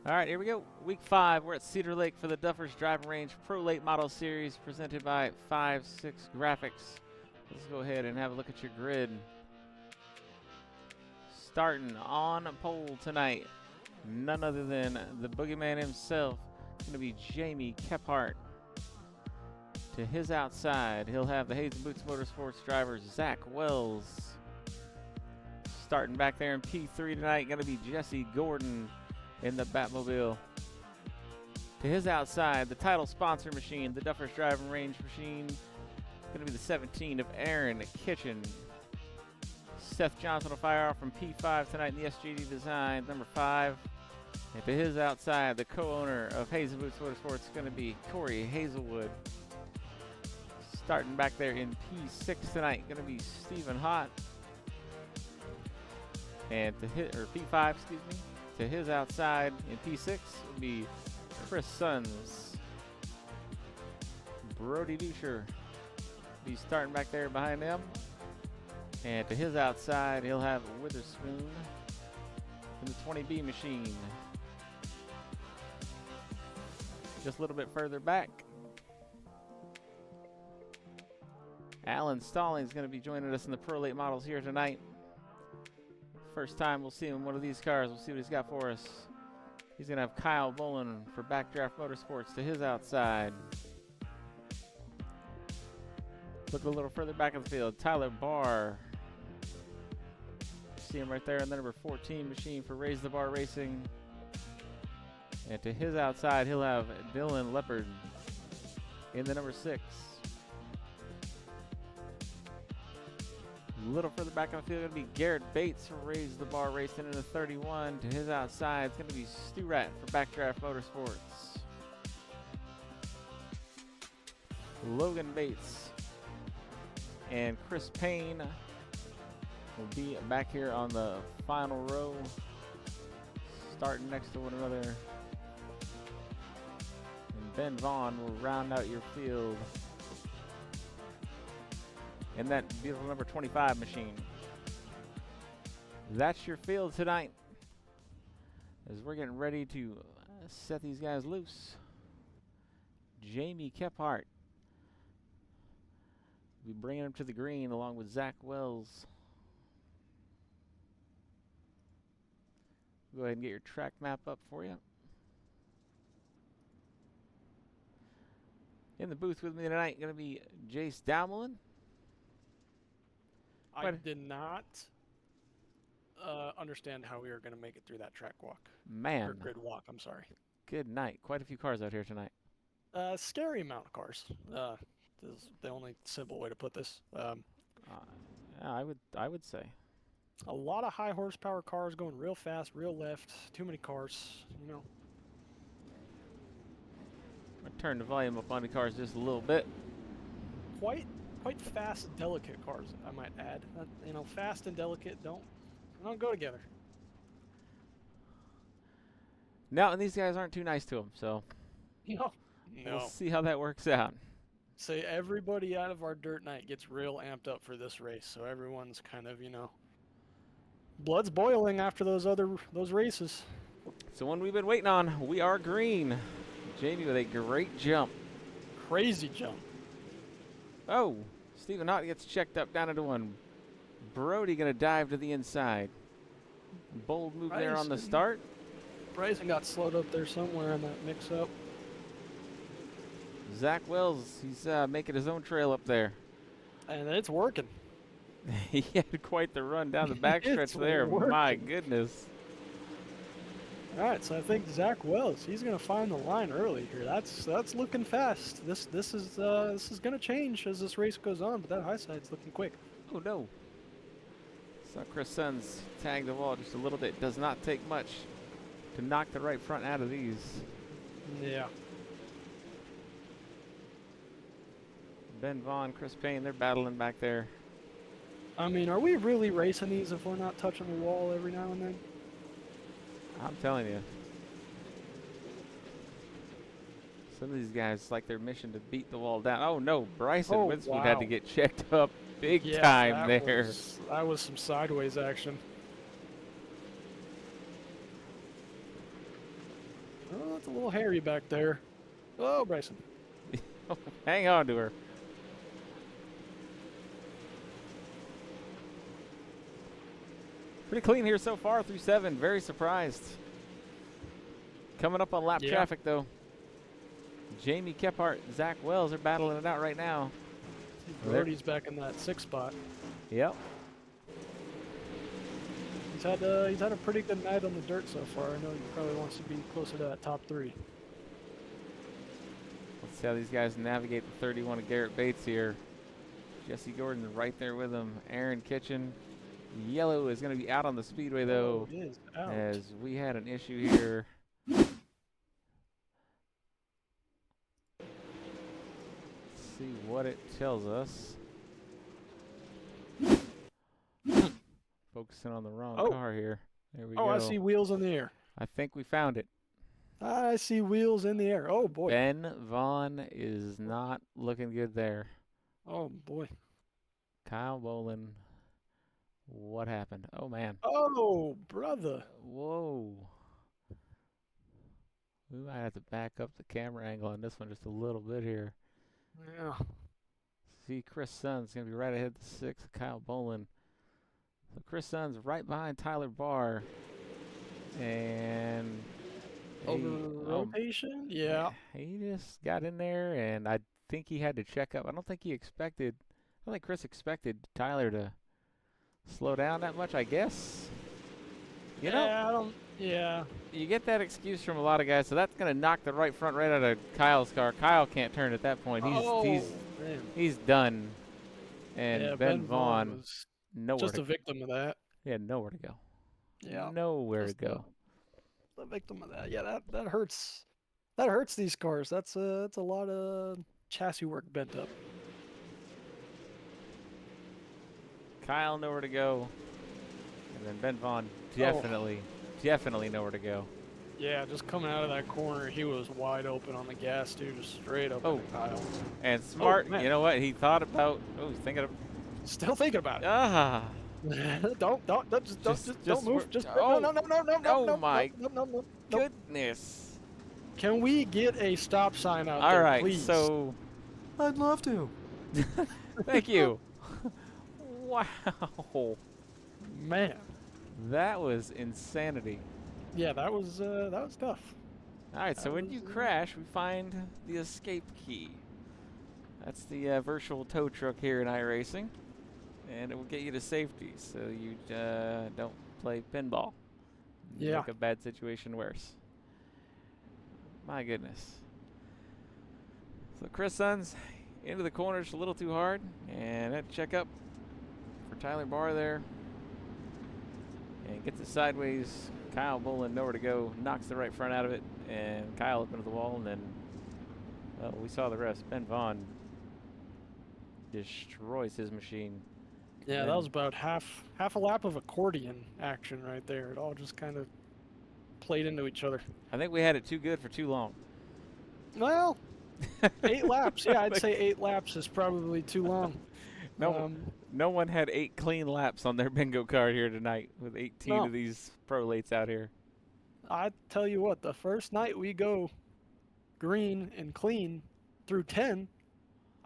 All right, here we go. Week 5, we're at Cedar Lake for the Duffer's Driving Range Pro Late Model Series presented by 5-6 Graphics. Let's go ahead and have a look at your grid. Starting on pole tonight, none other than the boogeyman himself. It's going to be Jamie Kephart. To his outside, he'll have the Hazen Boots Motorsports driver Zach Wells. Starting back there in P3 tonight, going to be Jesse Gordon in the Batmobile. To his outside, the title sponsor machine, the Duffer's Driving Range machine, going to be the 17 of Aaron Kitchen. Seth Johnson will fire off from P5 tonight in the SGD design, number 5. And to his outside, the co-owner of Hazen Boots Motorsports is going to be Corey Hazelwood. Starting back there in P6 tonight, going to be Stephen Hott. And to hit, or P5, excuse me. To his outside in P6 will be Chris Sons. Brody Dusher be starting back there behind them. And to his outside, he'll have Witherspoon in the 20B machine. Just a little bit further back, Alan Stallings is going to be joining us in the Pro Late Models here tonight. First time we'll see him in one of these cars. We'll see what he's got for us. He's going to have Kyle Bolin for Backdraft Motorsports to his outside. Look a little further back in the field. Tyler Barr. See him right there in the number 14 machine for Raise the Bar Racing. And to his outside, he'll have Dylan Leopard in the number 6. A little further back on the field, going to be Garrett Bates for Raise the Bar Racing in the 31. To his outside, it's going to be Stu Rat for Backdraft Motorsports. Logan Bates and Chris Payne will be back here on the final row, starting next to one another. And Ben Vaughn will round out your field in that beautiful number 25 machine. That's your field tonight as we're getting ready to set these guys loose. Jamie Kephart will be bringing him to the green along with Zach Wells. Go ahead and get your track map up for you. In the booth with me tonight, going to be Jace Dowmelin. I did not understand how we were going to make it through that track walk. Man. Or grid walk, I'm sorry. Good night. Quite a few cars out here tonight. Scary amount of cars. This is the only simple way to put this. I would say. A lot of high horsepower cars going real fast, real left. Too many cars, you know. I'm going to turn the volume up on the cars just a little bit. Quite fast, delicate cars, I might add. You know, fast and delicate don't go together. No, and these guys aren't too nice to him, so No. we'll see how that works out. Say everybody out of our dirt night gets real amped up for this race, so everyone's kind of, you know, blood's boiling after those races. So one we've been waiting on, we are green. Jamie with a great jump. Crazy jump. Oh, Stephen Hott gets checked up down into one. Brody going to dive to the inside. Bold move there on the start. Bryson got slowed up there somewhere in that mix-up. Zach Wells, he's making his own trail up there. And it's working. He had quite the run down the backstretch there. Working. My goodness. All right, so I think Zach Wells, he's going to find the line early here. That's looking fast. This is going to change as this race goes on, but that high side's looking quick. Oh no. So Chris Sons tagged the wall just a little bit. Does not take much to knock the right front out of these. Yeah. Ben Vaughn, Chris Payne, they're battling back there. I mean, are we really racing these if we're not touching the wall every now and then? I'm telling you. Some of these guys, it's like their mission to beat the wall down. Oh no, Bryson Oh Winswood had to wow. get checked up big Yeah, time there. that was some sideways action. Oh, it's a little hairy back there. Oh, Bryson. Hang on to her. Pretty clean here so far through 7. Very surprised. Coming up on lap traffic though. Jamie Kephart, Zach Wells are battling it out right now. Brody's back in that 6th spot. Yep. He's had a pretty good night on the dirt so far. I know he probably wants to be closer to that top 3. Let's see how these guys navigate the 31 of Garrett Bates here. Jesse Gordon right there with him. Aaron Kitchen. Yellow is going to be out on the speedway though, it is out. as we had an issue here. See what it tells us. Focusing on the wrong car here. There we go. Oh, I see wheels in the air. I think we found it. I see wheels in the air. Oh, boy. Ben Vaughn is not looking good there. Oh, boy. Kyle Bolin. What happened? Oh, man. Oh, brother. Whoa. We might have to back up the camera angle on this one just a little bit here. Yeah. See, Chris Sun's going to be right ahead the 6th, Kyle Bolin. So Chris Sun's right behind Tyler Barr. And Over rotation? Yeah. He just got in there, and I think he had to check up. I don't think Chris expected Tyler to slow down that much, I guess. You know? Yeah. You get that excuse from a lot of guys, so that's going to knock the right front right out of Kyle's car. Kyle can't turn at that point. He's done. And Ben Vaughn was nowhere just a victim of that. He had nowhere to go. Yeah. Nowhere to go. A victim of that. Yeah, that hurts. That hurts these cars. That's a lot of chassis work bent up. Kyle nowhere to go. And then Ben Vaughn definitely nowhere to go. Yeah, just coming out of that corner, he was wide open on the gas, dude, just straight up into Kyle. And smart, you know what? He thought about, he's thinking of. Still thinking about it. don't move. No, my goodness. Can we get a stop sign out there, please? All right, so. I'd love to. Thank you. Wow. Man. That was insanity. Yeah, that was tough. All right, so when you crash, we find the escape key. That's the virtual tow truck here in iRacing, and it will get you to safety, so you don't play pinball. Yeah. Make a bad situation worse. My goodness. So Chris Sons into the corner just a little too hard, and that check up for Tyler Barr there. And gets it sideways. Kyle Bolin nowhere to go, knocks the right front out of it, and Kyle up into the wall, and then we saw the rest. Ben Vaughn destroys his machine. Yeah, that was about half a lap of accordion action right there. It all just kind of played into each other. I think we had it too good for too long. Well, 8 laps. Yeah, I'd say 8 laps is probably too long. No one had 8 clean laps on their bingo card here tonight with 18 of these prolates out here. I tell you what, the first night we go green and clean through 10,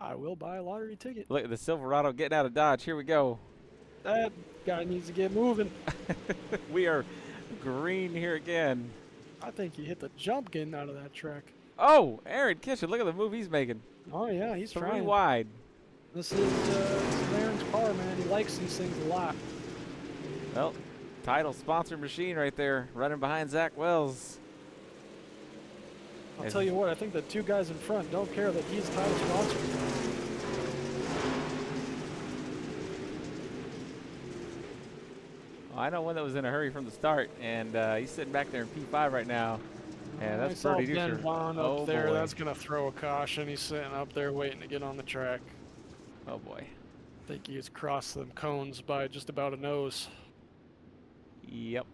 I will buy a lottery ticket. Look at the Silverado getting out of Dodge. Here we go. That guy needs to get moving. We are green here again. I think he hit the jump getting out of that track. Oh, Aaron Kitchen, look at the move he's making. Oh, yeah, he's 3 trying. wide. This is Aaron's car, man. He likes these things a lot. Well, title sponsor machine right there, running behind Zach Wells. I'll tell you what, I think the 2 guys in front don't care that he's title sponsor. Oh, I know one that was in a hurry from the start, and he's sitting back there in P5 right now. And that's pretty pretty Ben Vaughn up there. Boy. That's going to throw a caution. He's sitting up there waiting to get on the track. Oh, boy. I think he's crossed them cones by just about a nose. Yep.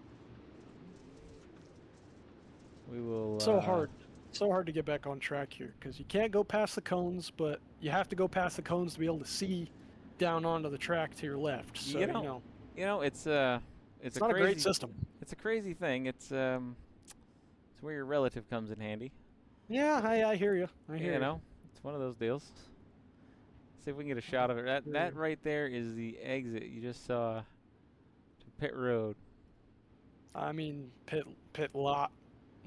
We will. So hard So hard to get back on track here because you can't go past the cones, but you have to go past the cones to be able to see down onto the track to your left. So You know, it's it's a not a great crazy, system. it's a crazy thing. It's where your relative comes in handy. Yeah, I hear you. I hear You you. know, it's one of those deals. See if we can get a shot of it. That right there is the exit you just saw to pit road. I mean, pit lot,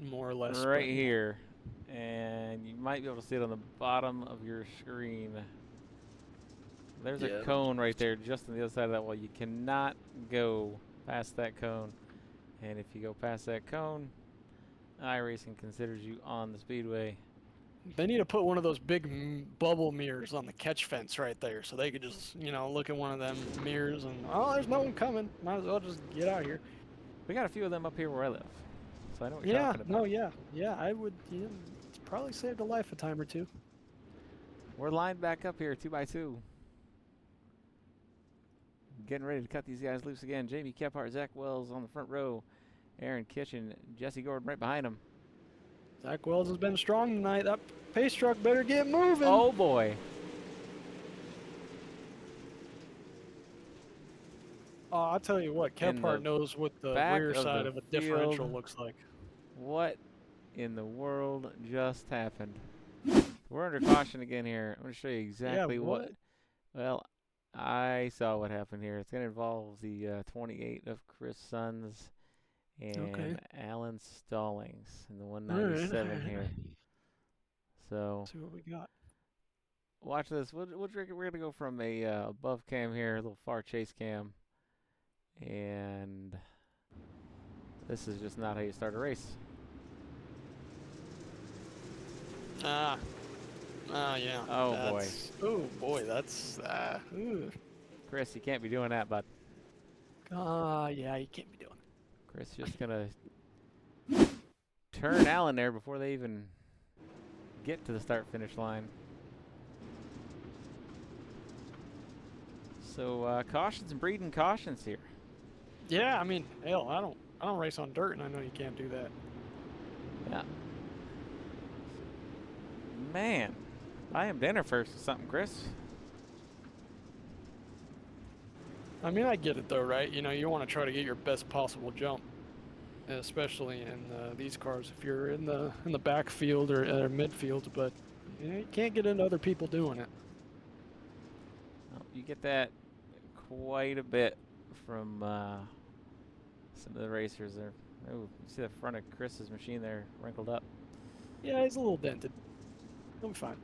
more or less. Right But yeah, here. And you might be able to see it on the bottom of your screen. There's a yeah. cone right there just on the other side of that wall. You cannot go past that cone. And if you go past that cone, iRacing considers you on the speedway. They need to put one of those big bubble mirrors on the catch fence right there, so they could just, look at one of them mirrors and there's no one coming. Might as well just get out here. We got a few of them up here where I live. So I know what you're Yeah, talking no, about. yeah. I would. It's probably saved a life a time or two. We're lined back up here, 2x2. Getting ready to cut these guys loose again. Jamie Kephart, Zach Wells on the front row. Aaron Kitchen, Jesse Gordon right behind him. Zach Wells has been strong tonight. That pace truck better get moving. Oh boy. I'll tell you what, In the Kephart knows what the back rear of side the of a field. differential looks like. What in the world just happened? We're under caution again here. I'm going to show you exactly what. Well, I saw what happened here. It's going to involve the 28 of Chris Sons and Alan Stallings in the 197 here. So Let's see what we got. watch this. We're going to go from a above cam here, a little far chase cam, and this is just not how you start a race. Yeah. Oh boy. Oh boy, that's. Ooh. Chris, you can't be doing that, bud. Yeah, you can't be doing it. Chris just gonna turn Allen there before they even get to the start-finish line. So cautions and breeding cautions here. Yeah, I mean, hell, I don't race on dirt, and I know you can't do that. Yeah. Man, I am dinner first or something, Chris. I mean, I get it though, right? You want to try to get your best possible jump, especially in these cars. If you're in the backfield or midfield, but you can't get into other people doing it. Well, you get that quite a bit from some of the racers there. Oh, you see the front of Chris's machine there wrinkled up. Yeah, he's a little dented. He'll be fine.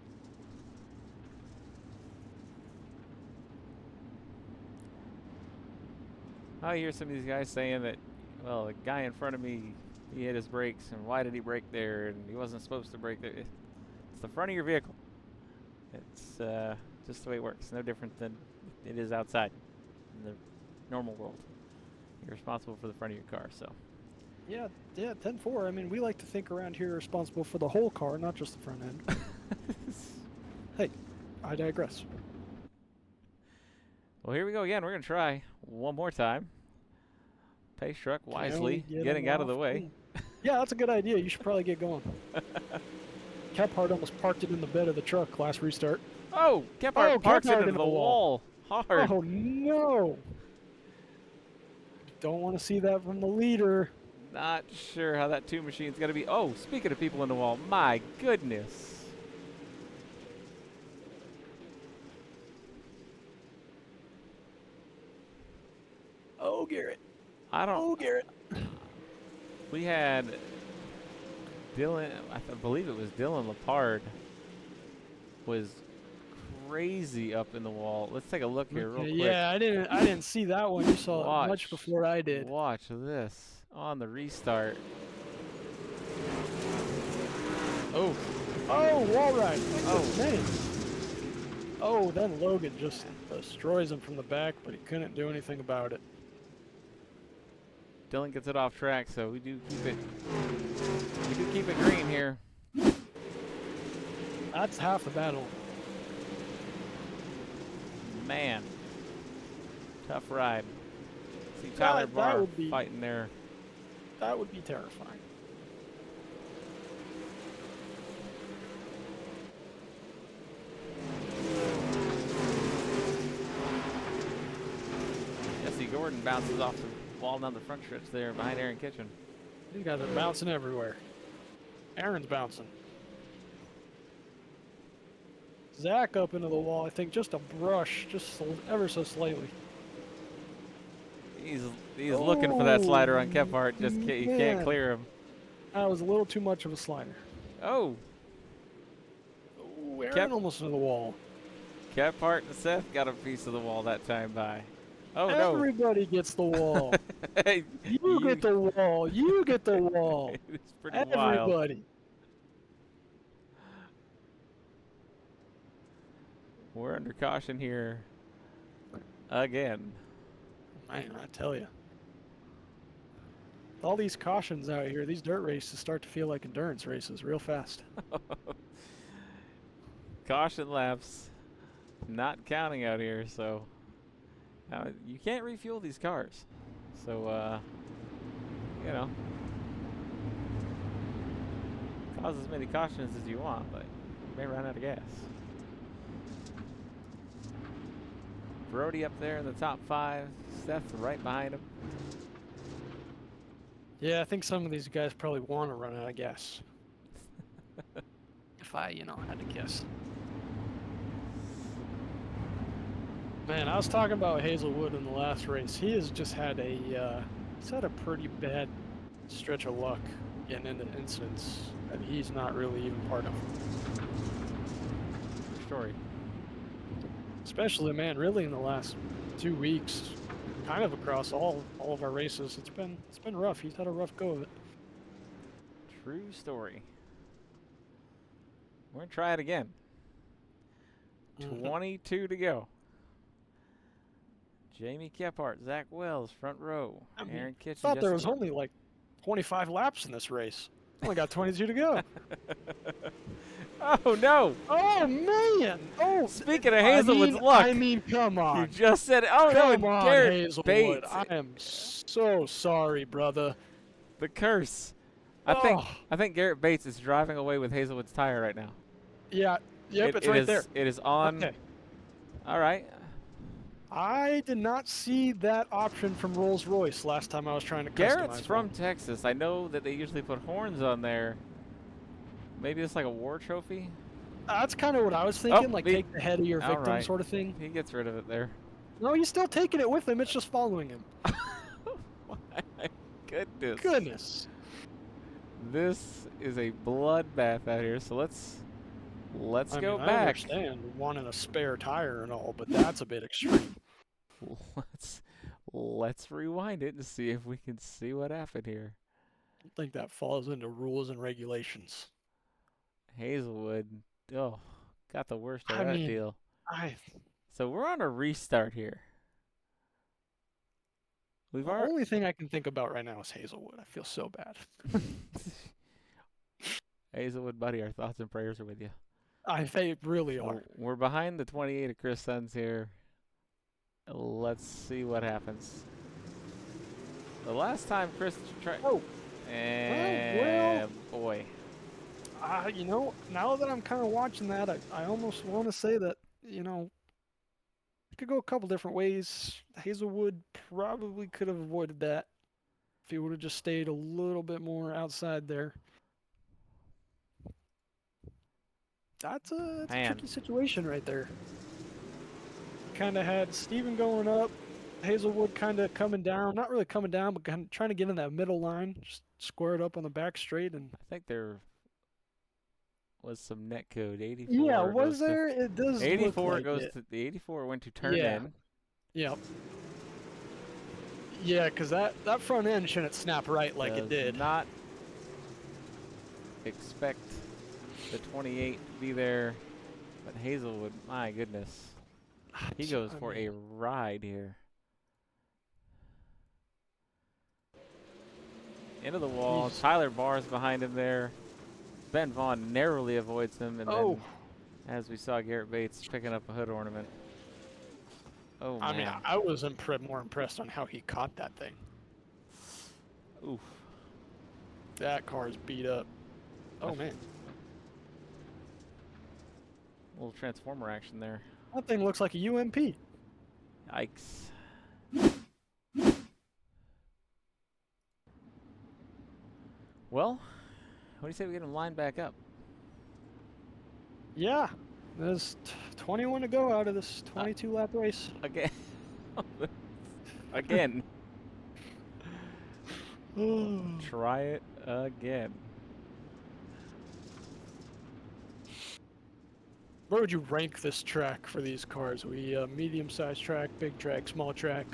I hear some of these guys saying that, well, the guy in front of me, he hit his brakes, and why did he brake there? And he wasn't supposed to brake there. It's the front of your vehicle. It's just the way it works. No different than it is outside in the normal world. You're responsible for the front of your car, so. Yeah, 10-4. I mean, we like to think around here responsible for the whole car, not just the front end. Hey, I digress. Well, here we go again. We're going to try one more time. Pace truck wisely, getting out of the way. Yeah, that's a good idea. You should probably get going. Kephart almost parked it in the bed of the truck last restart. Oh, Kephart parks it into the wall. Hard. Oh, no. Don't want to see that from the leader. Not sure how that two machine's going to be. Oh, speaking of people in the wall, my goodness. Oh, Garrett. Oh, Garrett. We had Dylan, I believe it was Dylan Lepard, was crazy up in the wall. Let's take a look here real quick. Yeah, I didn't see that one. You saw it much before I did. Watch this on the restart. Oh. Oh, wall ride. Oh, man. Oh, then Logan just destroys him from the back, but he couldn't do anything about it. Dylan gets it off track, so we do keep it green here. That's half the battle. Man, tough ride. See Tyler Barr fighting there. That would be terrifying. Jordan bounces off the wall down the front stretch there behind Aaron Kitchen. These guys are bouncing everywhere. Aaron's bouncing. Zach up into the wall, I think just a brush, just ever so slightly. He's looking for that slider on Oh, Kephart. Just you can't man. clear him. That was a little too much of a slider. Oh, Oh, Aaron almost into the wall. Kephart and Seth got a piece of the wall that time by. Oh, Everybody gets the wall. no. You get the wall. You get the wall. It's pretty wild. Everybody. We're under caution here again. Man, I tell you. All these cautions out here, these dirt races start to feel like endurance races real fast. Caution laps not counting out here, so you can't refuel these cars. So, you know, cause as many cautions as you want, but you may run out of gas. Brody up there in the top 5, Steph right behind him. Yeah, I think some of these guys probably want to run out of gas. If I, had to guess. Man, I was talking about Hazelwood in the last race. He has just had he's had a pretty bad stretch of luck getting into incidents that he's not really even part of. True story. Especially, man, really in the last 2 weeks, kind of across all of our races. It's been rough. He's had a rough go of it. True story. We're gonna try it again. 22 to go. Jamie Kephart, Zach Wells, front row. Aaron Kitchen. I thought there was only like 25 laps in this race. Only got 22 to go. Oh no! Oh man! Oh, speaking of Hazelwood's luck, I mean, come on! You just said it. Oh come no! on, Garrett Hazelwood! Bates. I am so sorry, brother. The curse. I think Garrett Bates is driving away with Hazelwood's tire right now. Yeah. Yep. It's right there. It is on. Okay. All right. I did not see that option from Rolls-Royce last time I was trying to customize Garrett's from Texas. I know that they usually put horns on there. Maybe it's like a war trophy. That's kind of what I was thinking, like take the head of your victim right. sort of thing. He gets rid of it there. No, he's still taking it with him. It's just following him. My goodness. Goodness. This is a bloodbath out here. So let's go back. I understand wanting a spare tire and all, but that's a bit extreme. Let's rewind it and see if we can see what happened here. I think that falls into rules and regulations. Hazelwood, got the worst of that deal. So we're on a restart here. The only thing I can think about right now is Hazelwood. I feel so bad. Hazelwood, buddy, our thoughts and prayers are with you. They really are. We're behind the 28 of Chris Sons here. Let's see what happens. The last time Chris tried... And boy. Now that I'm kind of watching that, I almost want to say that, it could go a couple different ways. Hazelwood probably could have avoided that if he would have just stayed a little bit more outside there. That's a tricky situation right there. Kind of had Steven going up, Hazelwood kind of coming down. Not really coming down, but kind of trying to get in that middle line, just square it up on the back straight. And I think there was some net code 84. Yeah, was there? It does. 84 look like to the 84 went to turn in. Yep. Yeah, because that front end shouldn't snap right like it did. Not expect the 28 to be there, but Hazelwood, my goodness, he goes for a ride here. Into the wall. Tyler Barr's behind him there. Ben Vaughn narrowly avoids him, and then, as we saw, Garrett Bates picking up a hood ornament. Oh, man. I mean, I was more impressed on how he caught that thing. Oof. That car's beat up. Oh, man. A little transformer action there. That thing looks like a UMP. Yikes. Well, what do you say we get him lined back up? Yeah, there's 21 to go out of this Uh, 22 lap race. again. Again. Try it again. Where would you rank this track for these cars? Are we medium-sized track, big track, small track?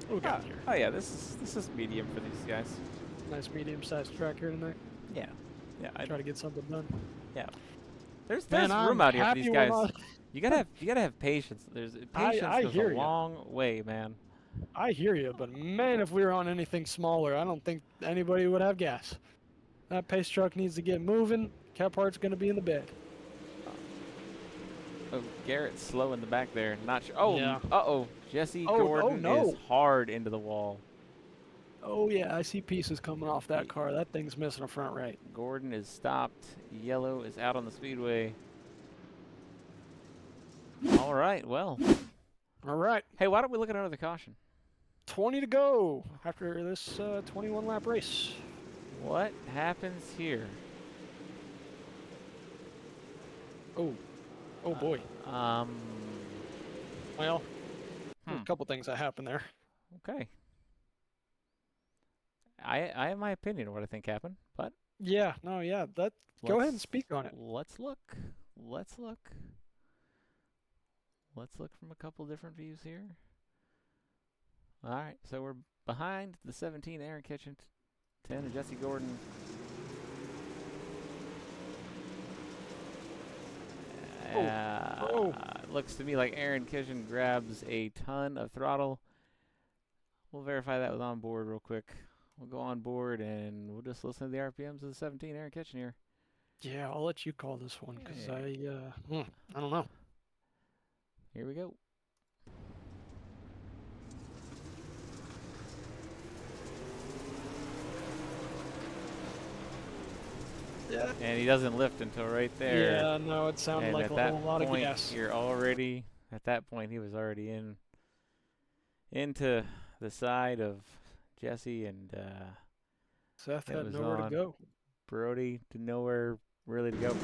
What we got here? Oh yeah, this is medium for these guys. Nice medium-sized track here tonight. Yeah, yeah. Try to get something done. Yeah. There's Man, room I'm out here for happy these when guys. You gotta have patience. Patience I goes a hear ya. long way, man. I hear you, but man, if we were on anything smaller, I don't think anybody would have gas. That pace truck needs to get moving. Caphart's gonna be in the bed. Oh, Garrett's slow in the back there. Not sure. Oh, Yeah. uh-oh. Jesse Oh, Gordon no. is hard into the wall. Oh yeah, I see pieces coming off that car. That thing's missing a front right. Gordon is stopped. Yellow is out on the speedway. All right, well. All right. Hey, why don't we look at another caution? 20 to go after this 21 lap race. What happens here? Oh. Oh boy. Well, there's a couple things that happened there. Okay. I have my opinion of what I think happened, but Yeah, no, yeah. Go ahead and speak on it. Let's look. Let's look. Let's look from a couple different views here. All right, so we're behind the 17 Aaron Kitchen, 10 and Jesse Gordon. Looks to me like Aaron Kitchen grabs a ton of throttle. We'll verify that with onboard real quick. We'll go on board and we'll just listen to the RPMs of the 17 Aaron Kitchen here. Yeah, I'll let you call this one because I don't know. Here we go. Yeah. And he doesn't lift until right there. Yeah, no, it sounded and like at a that whole lot of point, gas. You're already at that point. He was already into the side of Jesse, and Seth it had was nowhere to on go. Brody to nowhere really to go.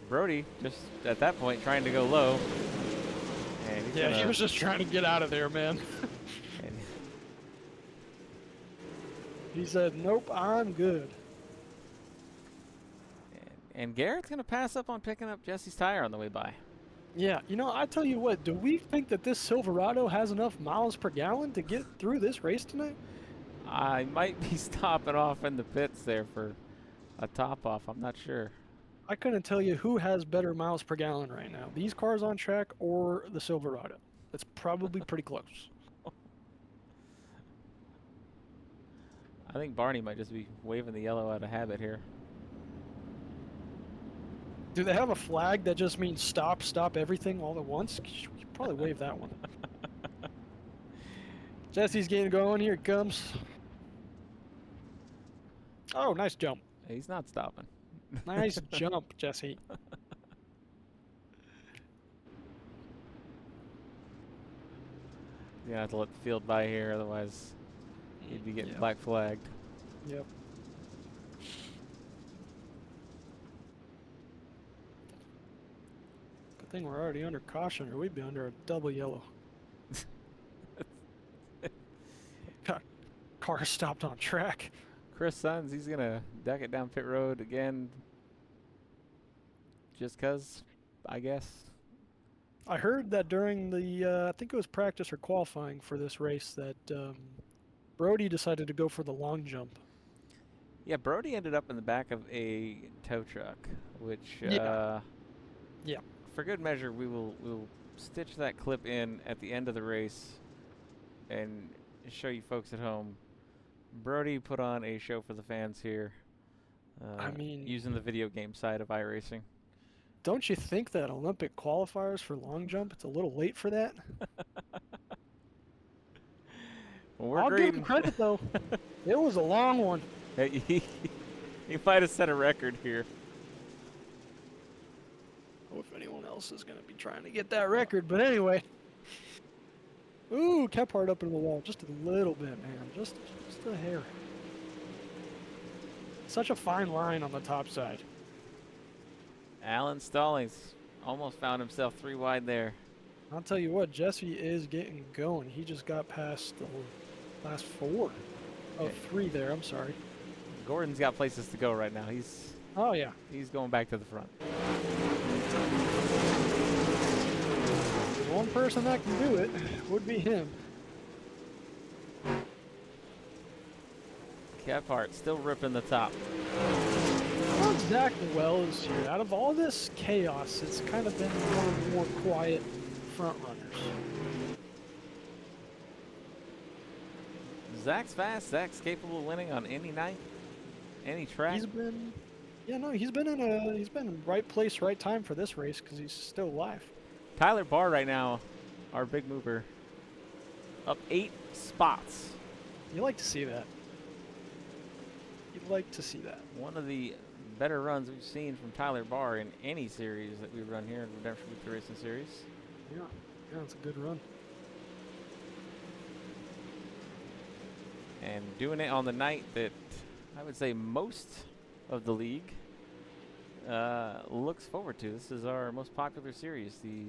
Brody just at that point trying to go low. And he's Yeah, he was just trying to get out of there, man. and He said, "Nope, I'm good." and Garrett's gonna pass up on picking up Jesse's tire on the way by. Yeah, you know, I tell you what, do we think that this Silverado has enough miles per gallon to get through this race tonight? I might be stopping off in the pits there for a top off. I'm not sure. I couldn't tell you who has better miles per gallon right now. These cars on track or the Silverado. It's probably pretty close. I think Barney might just be waving the yellow out of habit here. Do they have a flag that just means stop everything all at once? You should probably wave that one. Jesse's getting going. Here it comes. Oh, nice jump. He's not stopping. Nice jump, Jesse. You're gonna have to let the field by here, otherwise he'd be getting black flagged. Yep. Good thing we're already under caution, or we'd be under a double yellow. Car stopped on track. Chris Sons, he's gonna duck it down pit road again, just 'cause, I guess. I heard that during the, I think it was practice or qualifying for this race, that Brody decided to go for the long jump. Yeah, Brody ended up in the back of a tow truck, which, Yeah. for good measure, we'll stitch that clip in at the end of the race and show you folks at home. Brody put on a show for the fans here. I mean, using the video game side of iRacing. Don't you think that Olympic qualifiers for long jump, it's a little late for that? Well, I'll give him credit, though. It was a long one. He might have set a record here. Oh, if anyone else is going to be trying to get that record. But anyway. Ooh, Kephart up into the wall just a little bit, man. Just a hair. such a fine line on the top side. Alan Stallings almost found himself 3 wide there. I'll tell you what, Jesse is getting going. He just got past the last 4. Oh, Okay. 3 there. I'm sorry. Gordon's got places to go right now. He's Yeah. going back to the front. The one person that can do it would be him. Kephart still ripping the top. Not exactly well this year. Out of all this chaos, it's kind of been one of the more quiet front runners. Zach's fast. Zach's capable of winning on any night, any track. He's been in right place, right time for this race because he's still alive. Tyler Barr right now, our big mover, up 8 spots. You like to see that. You'd like to see that. One of the better runs we've seen from Tyler Barr in any series that we've run here in Redemption Weekly Racing Series. Yeah, it's a good run. And doing it on the night that I would say most of the league looks forward to. This is our most popular series, the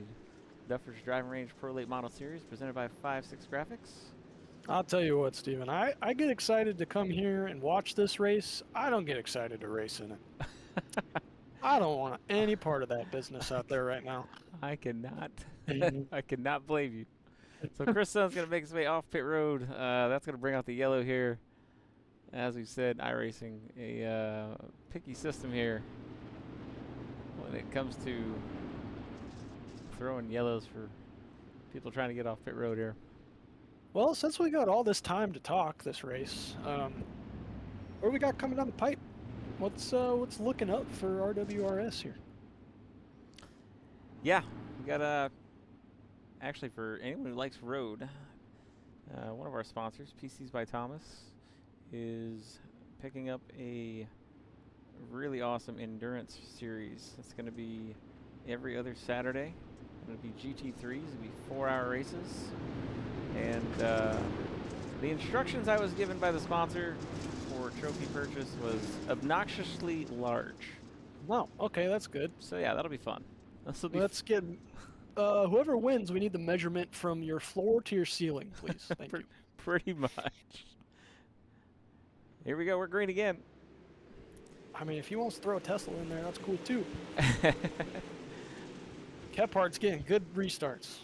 Duffer's Driving Range Pro Late Model Series, presented by 5-6 Graphics. I'll tell you what, Steven, I get excited to come here and watch this race. I don't get excited to race in it. I don't want any part of that business out there right now. I cannot. I cannot blame you. So Chris Sun's going to make his way off pit road. That's going to bring out the yellow here. As we said, iRacing, a picky system here when it comes to throwing yellows for people trying to get off pit road here. Well, since we got all this time to talk this race, what do we got coming down the pipe? What's looking up for RWRS here? Yeah, we got actually for anyone who likes road, one of our sponsors, PCs by Thomas, is picking up a really awesome endurance series. It's going to be every other Saturday. It'll be GT3s. It'll be 4-hour races. And the instructions I was given by the sponsor for trophy purchase was obnoxiously large. Wow, okay, that's good. So yeah, that'll be fun. Let's get whoever wins, we need the measurement from your floor to your ceiling, please. Thank you. Pretty much. Here we go, we're green again. I mean, if he wants to throw a Tesla in there, that's cool too. Kephart's getting good restarts.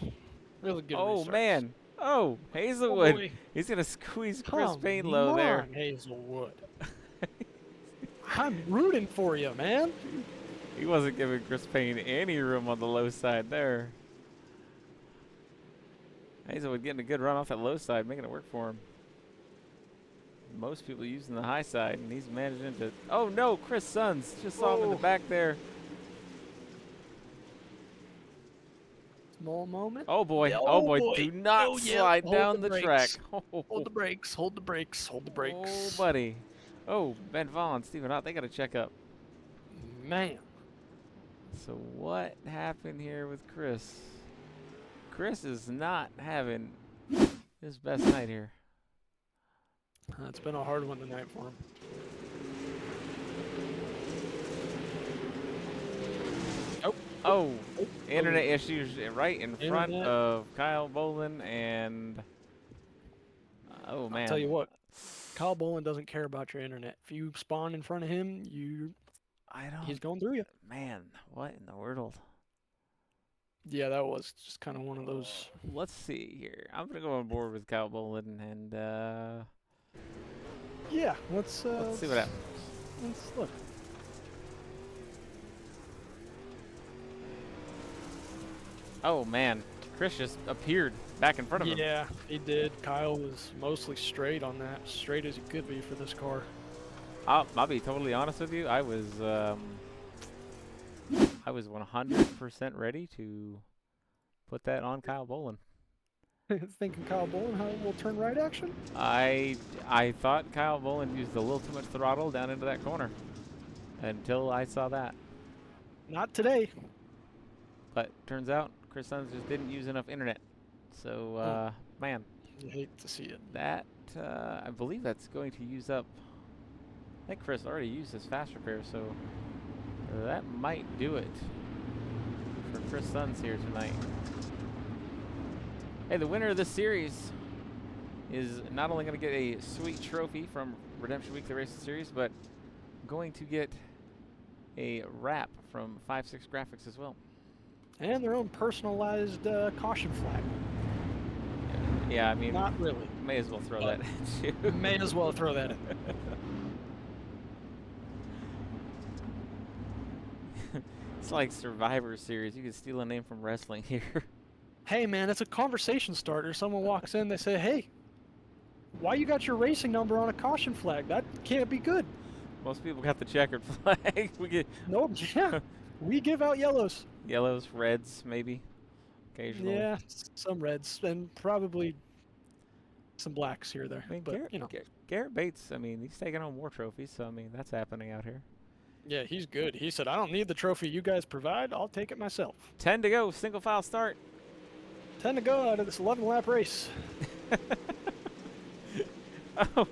Really good restarts. Oh, man. Oh, Hazelwood. Oh, he's going to squeeze Chris Payne low there. Come on, Hazelwood. I'm rooting for you, man. He wasn't giving Chris Payne any room on the low side there. Hazelwood getting a good run off that low side, making it work for him. Most people using the high side, and he's managing to... Oh, no, Chris Sons just saw him in the back there. Small moment. Oh, boy. Yeah, oh, boy. Do not slide down the track. Hold the brakes. Hold the brakes. Hold the brakes. Oh, buddy. Oh, Ben Vaughn, Stephen Ott, they got to check up. Man. So what happened here with Chris? Chris is not having his best night here. It's been a hard one tonight for him. Oh, internet issues right in front of Kyle Bolin and... Oh, man. I'll tell you what. Kyle Bolin doesn't care about your internet. If you spawn in front of him, he's going through you. Man, what in the world? Yeah, that was just kind of one of those. Let's see here. I'm going to go on board with Kyle Bolin and... yeah, let's see what happens. Let's look. Oh, man. Chris just appeared back in front of him. Yeah, he did. Kyle was mostly straight on that. Straight as he could be for this car. I'll be totally honest with you. I was 100% ready to put that on Kyle Bolin. Thinking Kyle Bolin will turn right action? I thought Kyle Bolin used a little too much throttle down into that corner until I saw that. Not today. But turns out Chris Sons just didn't use enough internet. So, man. You hate to see it. That, I believe that's going to use up think Chris already used his fast repair, so that might do it for Chris Sons here tonight. Hey, the winner of this series is not only going to get a sweet trophy from Redemption Weekly Racing Series, but going to get a wrap from 5-6 Graphics as well. And their own personalized caution flag. Yeah, I mean, not really. May as well throw that at you. May as well throw that in. It's like Survivor Series. You can steal a name from wrestling here. Hey, man, it's a conversation starter. Someone walks in, they say, hey, why you got your racing number on a caution flag? That can't be good. Most people got the checkered flag. We get Nope, yeah. We give out yellows. yellows, reds, maybe, occasionally. Yeah, some reds, and probably some blacks here or there. I mean, But, you know. Garrett Bates, I mean, he's taking home more trophies, so, I mean, that's happening out here. Yeah, he's good. He said, I don't need the trophy you guys provide. I'll take it myself. 10 to go, single file start. 10 to go out of this 11-lap race. Oh,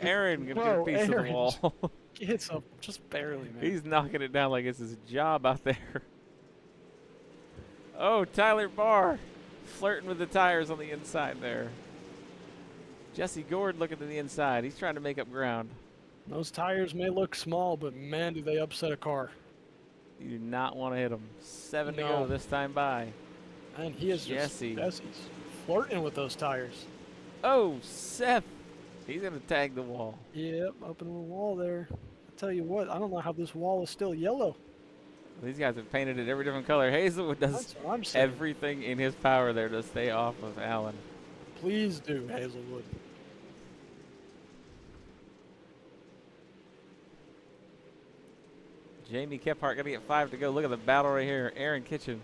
Aaron gonna get a piece of the wall. It's up just barely, man. He's knocking it down like it's his job out there. Oh, Tyler Barr flirting with the tires on the inside there. Jesse Gord looking to the inside. He's trying to make up ground. Those tires may look small, but man, do they upset a car. You do not want to hit him. 7 to No. go this time by. And he is Jesse's flirting with those tires. Oh, Seth. He's going to tag the wall. Yep, up in the wall there. I tell you what, I don't know how this wall is still yellow. These guys have painted it every different color. Hazelwood does That's what I'm saying. everything in his power there to stay off of Allen. Please do, Hazelwood. Jamie Kephart going to get 5 to go. Look at the battle right here. Aaron Kitchen.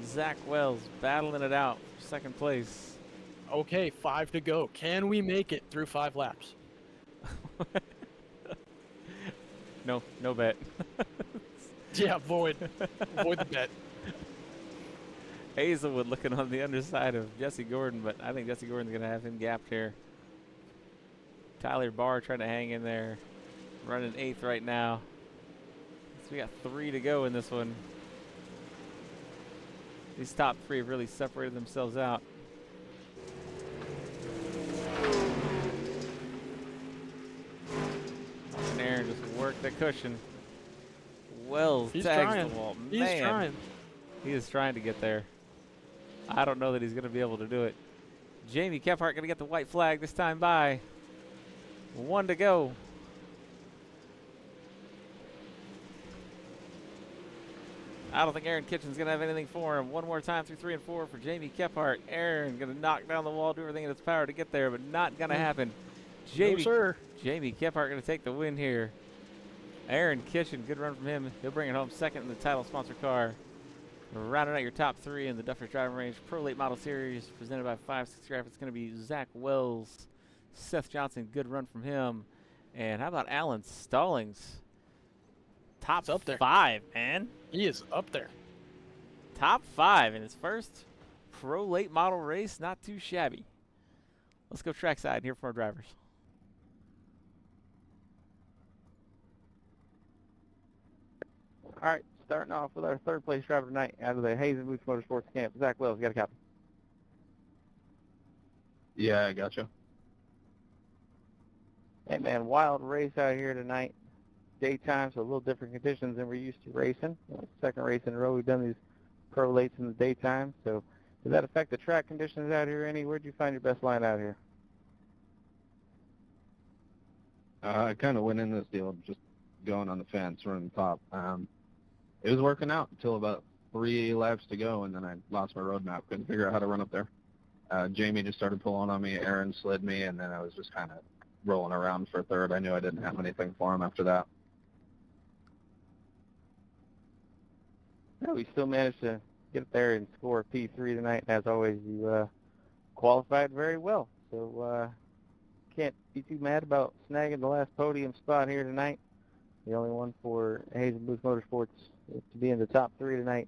Zach Wells battling it out for second place. Okay, 5 to go. Can we make it through 5 laps? No bet. Yeah, void. Void the bet. Hazelwood looking on the underside of Jesse Gordon, but I think Jesse Gordon's going to have him gapped here. Tyler Barr trying to hang in there. Running 8th right now. So we got 3 to go in this one. These top 3 have really separated themselves out. And Aaron just worked the cushion. Wells He's tags trying. the wall. He's Man, trying. he is trying to get there. I don't know that he's going to be able to do it. Jamie Kephart going to get the white flag this time by. 1 to go. I don't think Aaron Kitchen's going to have anything for him. One more time through 3 and 4 for Jamie Kephart. Aaron going to knock down the wall, do everything in its power to get there, but not going to happen. No, sir. Jamie Kephart going to take the win here. Aaron Kitchen, good run from him. He'll bring it home second in the title sponsor car. Rounding out your top 3 in the Duffer Driving Range Pro Late Model Series presented by 5-6 Graphics. It's going to be Zach Wells, Seth Johnson, good run from him. And how about Alan Stallings? Top up there. 5, man. He is up there. Top 5 in his first pro late model race. Not too shabby. Let's go trackside and hear from our drivers. All right, starting off with our third place driver tonight out of the Hayes and Boots Motorsports camp, Zach Wells. You got a copy? Yeah, I gotcha. Hey, man, wild race out here tonight. Daytime, so a little different conditions than we're used to racing. Second race in a row we've done these pro lates in the daytime. So does that affect the track conditions out here any? Where'd you find your best line out here? I kind of went in this deal just going on the fence, running the top. It was working out until about 3 laps to go, and then I lost my road map. Couldn't figure out how to run up there. Jamie just started pulling on me. Aaron slid me, and then I was just kind of rolling around for third. I knew I didn't have anything for him after that. No, we still managed to get there and score a P3 tonight. As always, you qualified very well. So can't be too mad about snagging the last podium spot here tonight. The only one for Hayes and Booth Motorsports to be in the top 3 tonight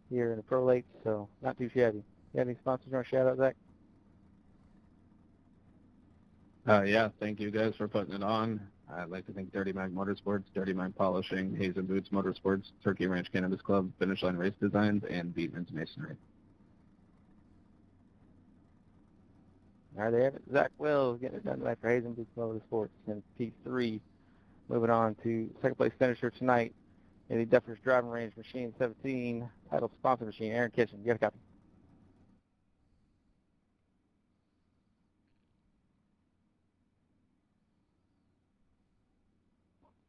here in the Pro Late, so not too shabby. You got any sponsors you want to shout out, Zach? Yeah, thank you guys for putting it on. I'd like to thank Dirty Mag Motorsports, Dirty Mag Polishing, Hayes and Boots Motorsports, Turkey Ranch Cannabis Club, Finish Line Race Designs, and Beatman's Masonry. All right, there. Zach Wells getting it done tonight for Hazen Boots Motorsports in P3. Moving on to second place finisher tonight in the Duffer's Driving Range Machine 17 title sponsor machine, Aaron Kitchen. You got a copy.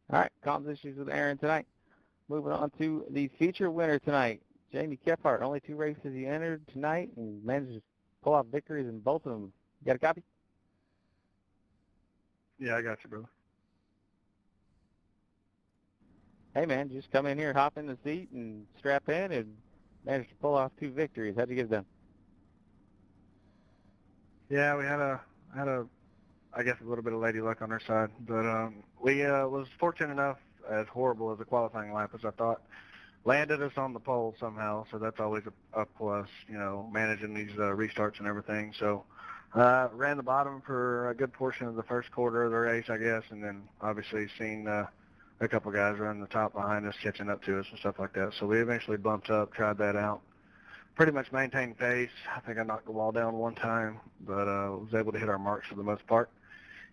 All right, comms issues with Aaron tonight. Moving on to the feature winner tonight, Jamie Kephart. Only 2 races he entered tonight and managed to pull off victories in both of them. You got a copy? Yeah, I got you, brother. Hey, man, just come in here, hop in the seat, and strap in, and managed to pull off 2 victories. How'd you get it done? Yeah, we had I guess a little bit of lady luck on our side, but we was fortunate enough, as horrible as the qualifying lap as I thought, landed us on the pole somehow. So that's always a plus, managing these restarts and everything. So ran the bottom for a good portion of the first quarter of the race, I guess, and then obviously seen a couple guys run the top behind us, catching up to us and stuff like that. So we eventually bumped up, tried that out. Pretty much maintained pace. I think I knocked the wall down one time, but was able to hit our marks for the most part.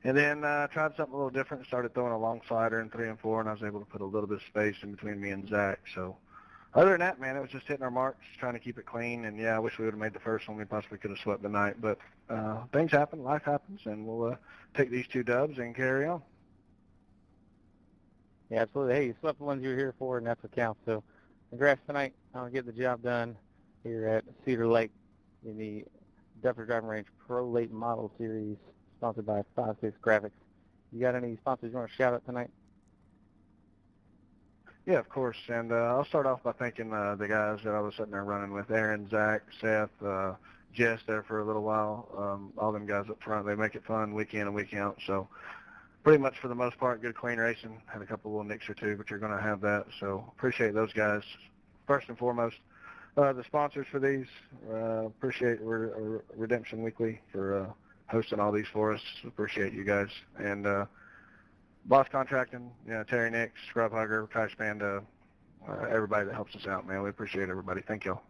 And then tried something a little different, started throwing a long slider in 3 and 4, and I was able to put a little bit of space in between me and Zach. So other than that, man, it was just hitting our marks, trying to keep it clean. And, yeah, I wish we would have made the first one. We possibly could have swept the night. But things happen, life happens, and we'll take these 2 dubs and carry on. Yeah, absolutely. Hey, you swept the ones you were here for, and that's what counts. So congrats tonight on getting the job done here at Cedar Lake in the Duffer Driving Range Pro Late Model Series, sponsored by 5-6 Graphics. You got any sponsors you want to shout out tonight? Yeah, of course. And I'll start off by thanking the guys that I was sitting there running with, Aaron, Zach, Seth, Jess there for a little while. All them guys up front, they make it fun week in and week out. So pretty much for the most part, good clean racing. Had a couple little nicks or two, but you're going to have that. So appreciate those guys. First and foremost, the sponsors for these, appreciate Redemption Weekly for hosting all these for us. Appreciate you guys. And Boss Contracting, Terry Nix, Scrub Hugger, Trash Panda, everybody that helps us out, man. We appreciate everybody. Thank y'all.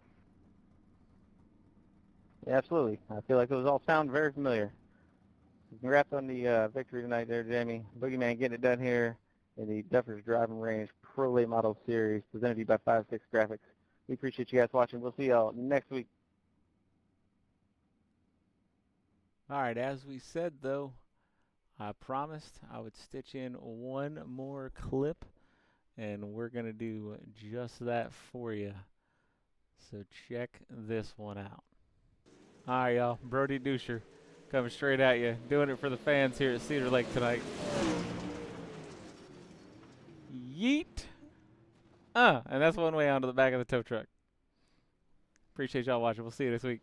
Yeah, absolutely. I feel like those all sound very familiar. Congrats on the victory tonight there, Jamie. Boogeyman getting it done here in the Duffer's Driving Range Pro Late Model Series, presented to you by 5-6 Graphics. We appreciate you guys watching. We'll see y'all next week. All right, as we said, though, I promised I would stitch in one more clip, and we're going to do just that for you. So check this one out. All right, y'all. Brody Duscher coming straight at you, doing it for the fans here at Cedar Lake tonight. Yeet. And that's one way onto the back of the tow truck. Appreciate y'all watching. We'll see you this week.